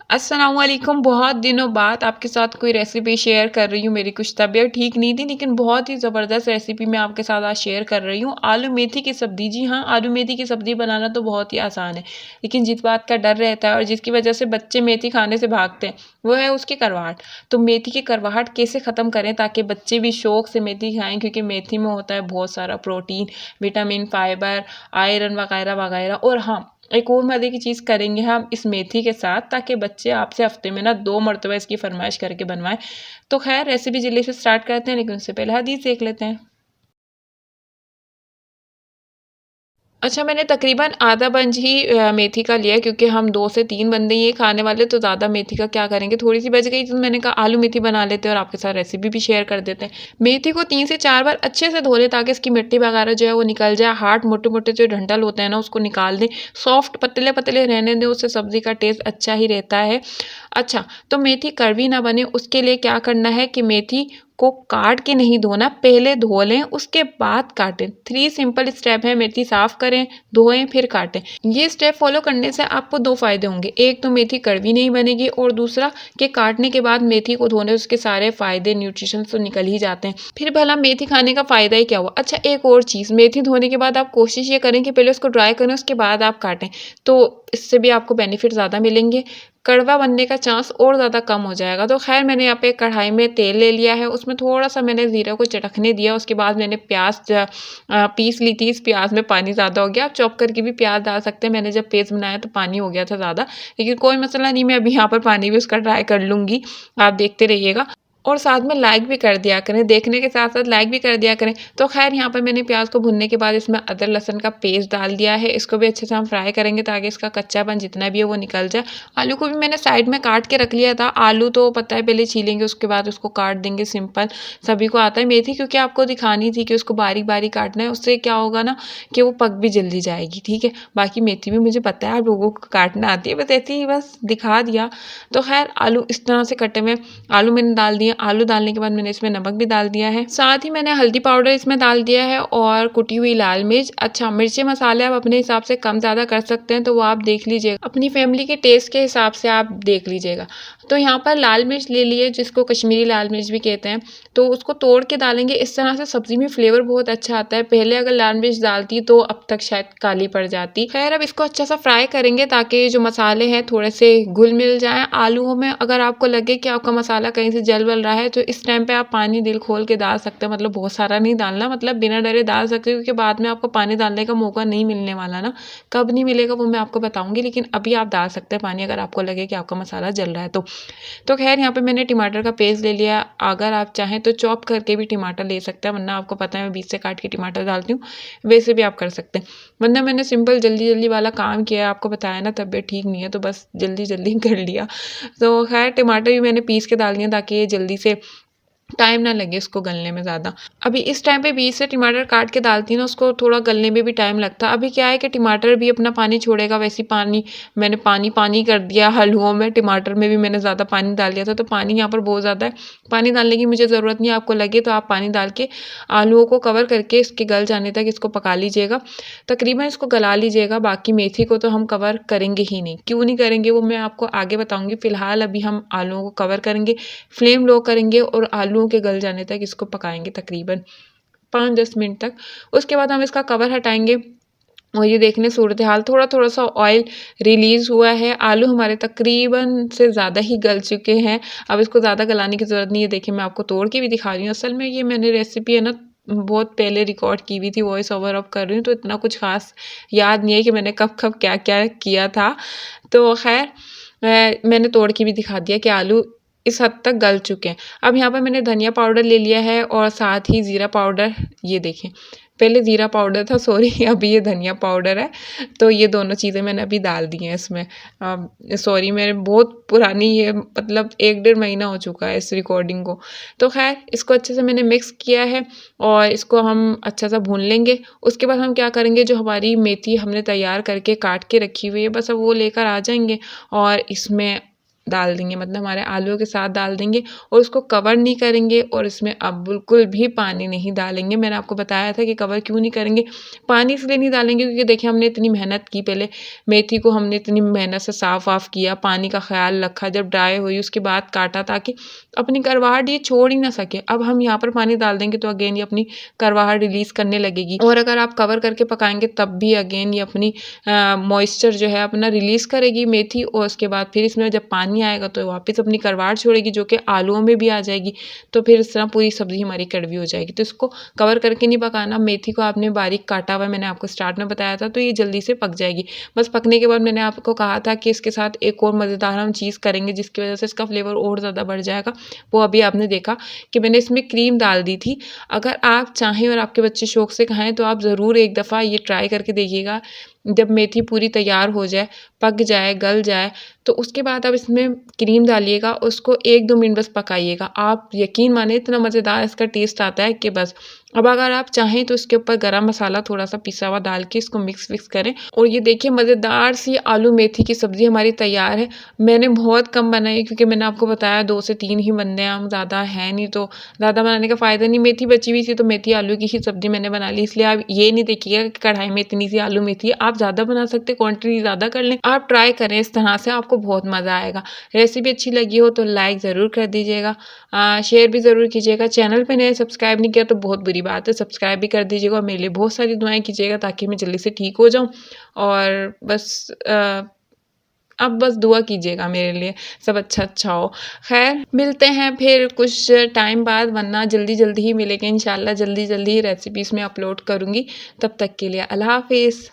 अस्सलामुअलैकुम। बहुत दिनों बाद आपके साथ कोई रेसिपी शेयर कर रही हूँ। मेरी कुछ तबीयत ठीक नहीं थी, लेकिन बहुत ही ज़बरदस्त रेसिपी मैं आपके साथ आज शेयर कर रही हूँ। आलू मेथी की सब्ज़ी। जी हाँ, आलू मेथी की सब्ज़ी बनाना तो बहुत ही आसान है, लेकिन जिस बात का डर रहता है और जिसकी वजह से बच्चे मेथी खाने से भागते हैं, वो है उसकी करवाहट। तो मेथी की करवाहट कैसे ख़त्म करें ताकि बच्चे भी शौक से मेथी खाएँ, क्योंकि मेथी में होता है बहुत सारा प्रोटीन, विटामिन, फाइबर, आयरन वगैरह वगैरह। और हाँ, एक और मज़े की चीज़ करेंगे हम इस मेथी के साथ, ताकि बच्चे आपसे हफ्ते में ना 2 मरतबा इसकी फरमाइश करके बनवाएं। तो खैर रेसिपी जल्दी से स्टार्ट करते हैं, लेकिन उससे पहले हदीस देख लेते हैं। अच्छा, मैंने तकरीबन आधा बंच ही मेथी का लिया है, क्योंकि हम 2 से 3 बंदे ही हैं खाने वाले, तो ज़्यादा मेथी का क्या करेंगे, थोड़ी-सी बच गई तो मैंने कहा आलू मेथी बना लेते हैं और आपके साथ रेसिपी भी शेयर कर देते हैं। मेथी को 3 से 4 बार अच्छे से धो लें, ताकि इसकी मिट्टी वगैरह जो है वो निकल जाए। हार्ड मोटे-मोटे जो डंठल होते हैं ना, उसको निकाल दें। सॉफ्ट पतले-पतले रहने दें, उससे सब्ज़ी का टेस्ट अच्छा ही रहता है। अच्छा, तो मेथी कड़वी ना बने उसके लिए क्या करना है कि मेथी को काट के नहीं धोना, पहले धो लें उसके बाद काटें। 3 सिंपल स्टेप है, मेथी साफ करें, धोएं फिर काटें। ये स्टेप फॉलो करने से आपको 2 फ़ायदे होंगे। एक तो मेथी कड़वी नहीं बनेगी, और दूसरा कि काटने के बाद मेथी को धोने से उसके सारे फ़ायदे, न्यूट्रिशन तो निकल ही जाते हैं। फिर भला मेथी खाने का फ़ायदा ही क्या हुआ। अच्छा, एक और चीज़, मेथी धोने के बाद आप कोशिश ये करें कि पहले उसको ड्राई करें, उसके बाद आप काटें, तो इससे भी आपको बेनिफिट ज़्यादा मिलेंगे। कड़वा बनने का चांस और ज़्यादा कम हो जाएगा। तो ख़ैर मैंने यहाँ पे कढ़ाई में तेल ले लिया है, उसमें थोड़ा-सा मैंने ज़ीरा को चटकने दिया, उसके बाद मैंने प्याज़ पीस ली थी। इस प्याज़ में पानी ज़्यादा हो गया, आप चॉप करके भी प्याज़ डाल सकते हैं। मैंने जब पेस्ट बनाया तो पानी हो गया था ज़्यादा, लेकिन कोई मसला नहीं, मैं अभी यहाँ पर पानी भी उसका ट्राई कर लूँगी, आप देखते रहिएगा। और साथ में लाइक भी कर दिया करें, देखने के साथ-साथ लाइक भी कर दिया करें। तो ख़ैर यहाँ पर मैंने प्याज़ को भुनने के बाद इसमें अदरक लहसुन का पेस्ट डाल दिया है। इसको भी अच्छे से हम फ्राई करेंगे, ताकि इसका कच्चापन जितना भी है वो निकल जाए। आलू को भी मैंने साइड में काट के रख लिया था। आलू तो पता है पहले छीलेंगे, उसके बाद उसको काट देंगे, सिंपल सभी को आता है। मेथी क्योंकि आपको दिखानी थी कि उसको बारीक-बारीक काटना है, उससे क्या होगा ना कि वो पक भी जल्दी जाएगी, ठीक है। बाकी मेथी भी मुझे पता है आप लोगों को काटना आती है, बस ऐसे ही बस दिखा दिया। तो ख़ैर आलू इस तरह से कटे हुए आलू मैंने डाल दिए। आलू डालने के बाद मैंने इसमें नमक भी डाल दिया है, साथ ही मैंने हल्दी पाउडर इसमें डाल दिया है और कुटी हुई लाल मिर्च। अच्छा, मिर्ची मसाले आप अपने हिसाब से कम ज़्यादा कर सकते हैं, तो वो आप देख लीजिएगा, अपनी फैमिली के टेस्ट के हिसाब से आप देख लीजिएगा। तो यहाँ पर लाल मिर्च ले लिए, जिसको कश्मीरी लाल मिर्च भी कहते हैं, तो उसको तोड़ के डालेंगे। इस तरह से सब्ज़ी में फ्लेवर बहुत अच्छा आता है। पहले अगर लाल मिर्च डालती तो अब तक शायद काली पड़ जाती। खैर अब इसको अच्छा सा फ्राई करेंगे, ताकि जो मसाले हैं थोड़े से घुल मिल जाएँ आलूओं में। अगर आपको लगे कि आपका मसाला कहीं से जल वल रहा है, तो इस टाइम पे आप पानी दिल खोल के डाल सकते हैं। मतलब बहुत सारा नहीं डालना, मतलब बिना डरे डाल सकते हो, क्योंकि बाद में आपको पानी डालने का मौका नहीं मिलने वाला ना। कब नहीं मिलेगा वो मैं आपको बताऊँगी, लेकिन अभी आप डाल सकते हैं पानी, अगर आपको लगे कि आपका मसाला जल रहा है तो। तो ख़ैर यहाँ पे मैंने टमाटर का पेस्ट ले लिया। अगर आप चाहें तो चॉप करके भी टमाटर ले सकते हैं, वरना आपको पता है मैं बीच से काट के टमाटर डालती हूँ, वैसे भी आप कर सकते हैं। वरना मैंने सिंपल जल्दी-जल्दी वाला काम किया है, आपको बताया ना तबीयत ठीक नहीं है, तो बस जल्दी-जल्दी कर लिया। तो ख़ैर टमाटर भी मैंने पीस के डाल दिए, ताकि ये जल्दी से टाइम ना लगे इसको गलने में ज़्यादा। अभी इस टाइम पे बीच से टमाटर काट के डालती हूँ ना, उसको थोड़ा गलने में भी टाइम लगता है। अभी क्या है कि टमाटर भी अपना पानी छोड़ेगा, वैसे ही पानी मैंने पानी-पानी कर दिया आलूओं में। टमाटर में भी मैंने ज़्यादा पानी डाल दिया था, तो पानी यहाँ पर बहुत ज़्यादा है। पानी डालने की मुझे ज़रूरत नहीं है, आपको लगे तो आप पानी डाल के आलूओं को कवर करके इसके गल जाने तक इसको पका लीजिएगा। तकरीबन इसको गला लीजिएगा। बाकी मेथी को तो हम कवर करेंगे ही नहीं। क्यों नहीं करेंगे वो मैं आपको आगे बताऊँगी। फ़िलहाल अभी हम आलूओं को कवर करेंगे, फ्लेम लो करेंगे और आलूओं के गल जाने तक इसको पकाएँगे, तकरीबन 5-10 मिनट तक। उसके बाद हम इसका कवर हटाएँगे, और ये देख लें सूरत हाल, थोड़ा-थोड़ा सा ऑयल रिलीज़ हुआ है। आलू हमारे तकरीबन से ज़्यादा ही गल चुके हैं। अब इसको ज़्यादा गलाने की ज़रूरत नहीं है। देखिए मैं आपको तोड़ के भी दिखा रही हूँ। असल में ये मैंने रेसिपी है ना बहुत पहले रिकॉर्ड की हुई थी, वॉइस ओवर अब कर रही हूँ, तो इतना कुछ ख़ास याद नहीं है कि मैंने कब-कब क्या-क्या किया था। तो ख़ैर मैंने तोड़ के भी दिखा दिया कि आलू इस हद तक गल चुके हैं। अब यहाँ पर मैंने धनिया पाउडर ले लिया है, और साथ ही ज़ीरा पाउडर, ये देखें, पहले ज़ीरा पाउडर था, सॉरी, अभी ये धनिया पाउडर है। तो ये दोनों चीज़ें मैंने अभी डाल दी हैं इसमें। सॉरी, मेरे बहुत पुरानी ये, मतलब 1 डेढ़ महीना हो चुका है इस रिकॉर्डिंग को। तो ख़ैर इसको अच्छे से मैंने मिक्स किया है, और इसको हम अच्छा सा भून लेंगे। उसके बाद हम क्या करेंगे, जो हमारी मेथी हमने तैयार करके काट के रखी हुई है, बस अब वो लेकर आ जाएँगे, और इसमें डाल देंगे, मतलब हमारे आलूओं के साथ डाल देंगे और उसको कवर नहीं करेंगे और इसमें अब बिल्कुल भी पानी नहीं डालेंगे। मैंने आपको बताया था कि कवर क्यों नहीं करेंगे, पानी इसलिए नहीं डालेंगे क्योंकि देखिए हमने इतनी मेहनत की, पहले मेथी को हमने इतनी मेहनत से साफ वाफ किया, पानी का ख्याल रखा, जब ड्राई हुई उसके बाद काटा ताकि अपनी करवाहट ये छोड़ ही ना सके। अब हम यहाँ पर पानी डाल देंगे तो अगेन ये अपनी करवाहट रिलीज़ करने लगेगी, और अगर आप कवर करके पकाएंगे तब भी अगेन ये अपनी मॉइस्चर जो है अपना रिलीज़ करेगी मेथी, और उसके बाद फिर इसमें जब पानी आएगा तो वापस अपनी करवाहट छोड़ेगी जो कि आलूओं में भी आ जाएगी, तो फिर इस तरह पूरी सब्ज़ी हमारी कड़वी हो जाएगी। तो इसको कवर करके नहीं पकाना। मेथी को आपने बारीक काटा हुआ है, मैंने आपको स्टार्ट में बताया था, तो ये जल्दी से पक जाएगी। बस पकने के बाद मैंने आपको कहा था कि इसके साथ एक और मज़ेदार हम चीज़ करेंगे जिसकी वजह से इसका फ्लेवर और ज़्यादा बढ़ जाएगा। वो अभी आपने देखा कि मैंने इसमें क्रीम डाल दी थी। अगर आप चाहें और आपके बच्चे शौक से खाएँ तो आप ज़रूर एक दफ़ा ये ट्राई करके देखिएगा। जब मेथी पूरी तैयार हो जाए, पक जाए, गल जाए, तो उसके बाद आप इसमें क्रीम डालिएगा, उसको 1-2 मिनट बस पकाइएगा। आप यकीन मानिए इतना मज़ेदार इसका टेस्ट आता है कि बस। अब अगर आप चाहें तो इसके ऊपर गरम मसाला थोड़ा-सा पिसा हुआ डाल के इसको मिक्स विक्स करें, और ये देखिए मज़ेदार सी आलू मेथी की सब्ज़ी हमारी तैयार है। मैंने बहुत कम बनाई है क्योंकि मैंने आपको बताया 2 से 3 ही बंदे हैं हम, ज़्यादा हैं नहीं, तो ज़्यादा बनाने का फ़ायदा नहीं। मेथी बची हुई थी तो मेथी आलू की ही सब्ज़ी मैंने बना ली, इसलिए आप ये नहीं देखिएगा कि कढ़ाई में इतनी सी आलू मेथी है। आप ज़्यादा बना सकते हैं, क्वांटिटी ज़्यादा कर लें। आप ट्राई करें इस तरह से, आपको बहुत मज़ा आएगा। रेसिपी अच्छी लगी हो तो लाइक ज़रूर कर दीजिएगा, शेयर भी ज़रूर कीजिएगा। चैनल पे नए सब्सक्राइब नहीं किया तो बहुत बुरी बात है, सब्सक्राइब भी कर दीजिएगा और मेरे लिए बहुत सारी दुआएँ कीजिएगा ताकि मैं जल्दी से ठीक हो जाऊँ। और बस अब बस दुआ कीजिएगा मेरे लिए, सब अच्छा-अच्छा हो। ख़ैर मिलते हैं फिर कुछ टाइम बाद, वरना जल्दी-जल्दी ही मिलेंगे इंशाल्लाह। जल्दी-जल्दी ही रेसिपीज़ मैं अपलोड करूँगी। तब तक के लिए अल्लाह हाफ़िज़।